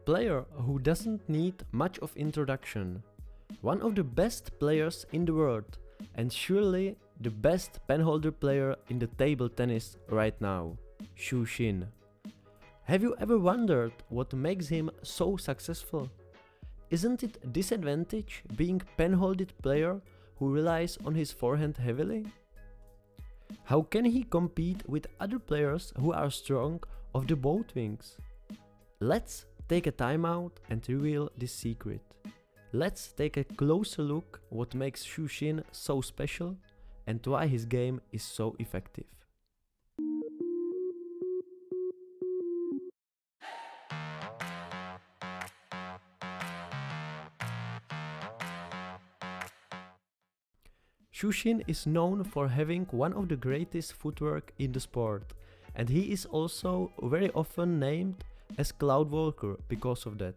player who doesn't need much of introduction. One of the best players in the world, and surely the best penholder player in the table tennis right now, Xu Xin. Have you ever wondered what makes him so successful? Isn't it a disadvantage being penholded player who relies on his forehand heavily? How can he compete with other players who are strong of the both wings? Let's take a timeout and reveal this secret. Let's take a closer look what makes Xu Xin so special and why his game is so effective. Xu Xin is known for having one of the greatest footwork in the sport, and he is also very often named as Cloudwalker because of that.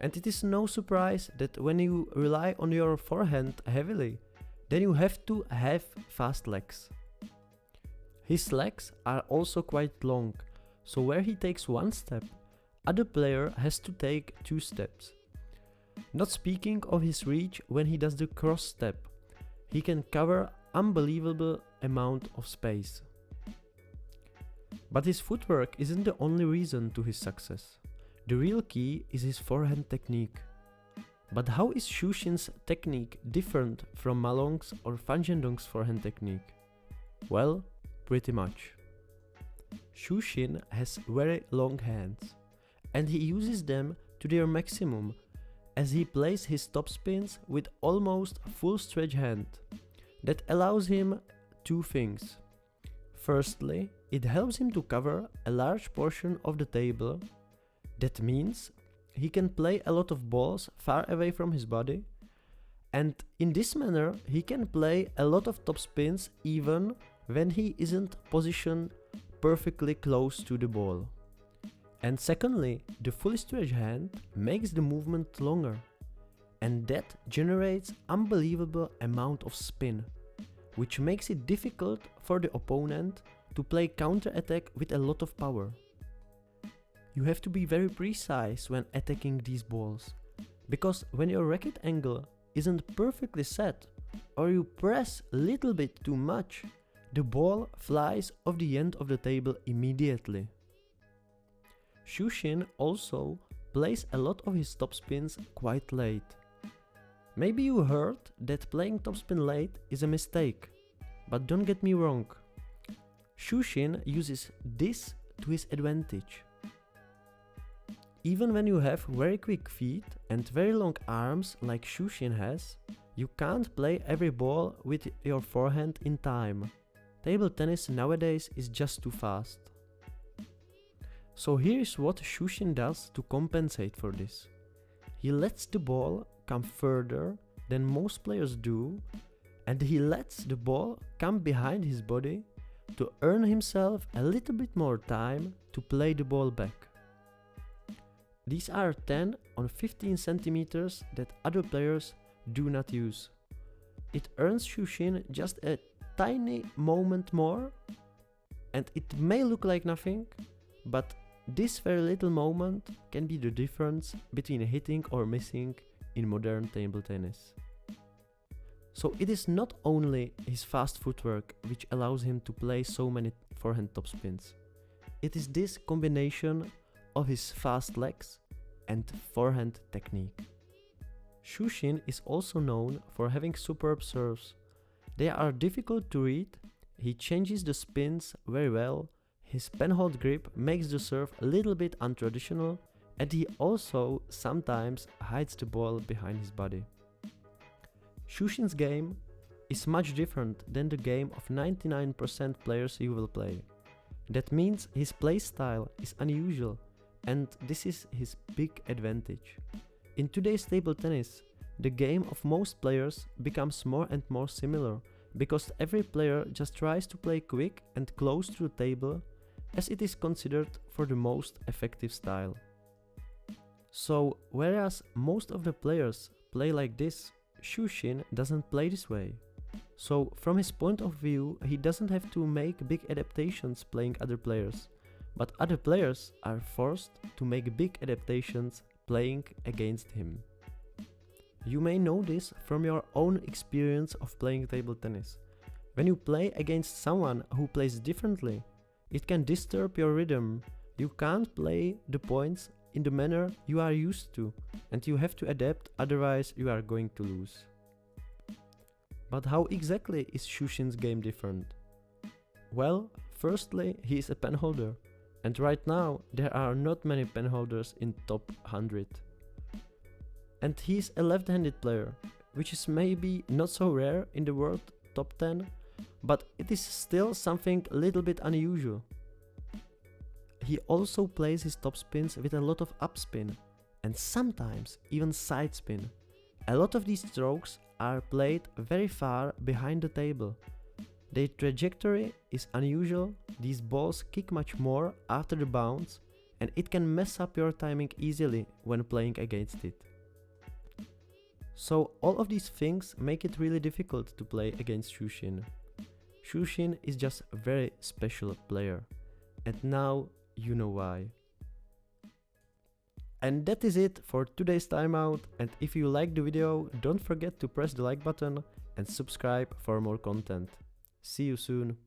And it is no surprise that when you rely on your forehand heavily, then you have to have fast legs. His legs are also quite long, so where he takes one step, other player has to take 2 steps. Not speaking of his reach when he does the cross step, he can cover unbelievable amount of space. But his footwork isn't the only reason to his success. The real key is his forehand technique. But how is Xu Xin's technique different from Ma Long's or Fan Zhendong's forehand technique? Well, pretty much. Xu Xin has very long hands, and he uses them to their maximum as he plays his topspins with almost full stretch hand. That allows him 2 things. Firstly, it helps him to cover a large portion of the table. That means he can play a lot of balls far away from his body, and in this manner he can play a lot of topspins even when he isn't positioned perfectly close to the ball. And secondly, the fully stretched hand makes the movement longer, and that generates unbelievable amount of spin, which makes it difficult for the opponent to play counter-attack with a lot of power. You have to be very precise when attacking these balls, because when your racket angle isn't perfectly set or you press a little bit too much, the ball flies off the end of the table immediately. Xu Xin also plays a lot of his topspins quite late. Maybe you heard that playing topspin late is a mistake, but don't get me wrong. Xu Xin uses this to his advantage. Even when you have very quick feet and very long arms like Xu Xin has, you can't play every ball with your forehand in time. Table tennis nowadays is just too fast. So here is what Xu Xin does to compensate for this. He lets the ball come further than most players do, and he lets the ball come behind his body to earn himself a little bit more time to play the ball back. These are 10 on 15 centimeters that other players do not use. It earns Xu Xin just a tiny moment more, and it may look like nothing, but this very little moment can be the difference between hitting or missing in modern table tennis. So it is not only his fast footwork which allows him to play so many forehand topspins. It is this combination of his fast legs and forehand technique. Xu Xin is also known for having superb serves. They are difficult to read, he changes the spins very well, his penhold grip makes the serve a little bit untraditional, and he also sometimes hides the ball behind his body. Xu Xin's game is much different than the game of 99% players you will play. That means his play style is unusual, and this is his big advantage. In today's table tennis, the game of most players becomes more and more similar, because every player just tries to play quick and close to the table, as it is considered for the most effective style. So, whereas most of the players play like this, Xu Xin doesn't play this way. So, from his point of view, he doesn't have to make big adaptations playing other players, but other players are forced to make big adaptations playing against him. You may know this from your own experience of playing table tennis. When you play against someone who plays differently, it can disturb your rhythm. You can't play the points in the manner you are used to, and you have to adapt, otherwise you are going to lose. But how exactly is Xu Xin's game different? Well, firstly, he is a pen holder, and right now there are not many pen holders in top 100. And he's a left-handed player, which is maybe not so rare in the world top 10, but it is still something a little bit unusual. He also plays his topspins with a lot of upspin, and sometimes even side spin. A lot of these strokes are played very far behind the table. Their trajectory is unusual, these balls kick much more after the bounce, and it can mess up your timing easily when playing against it. So all of these things make it really difficult to play against Xu Xin. Xu Xin is just a very special player, and now you know why. And that is it for today's timeout, and if you liked the video, don't forget to press the like button and subscribe for more content. See you soon.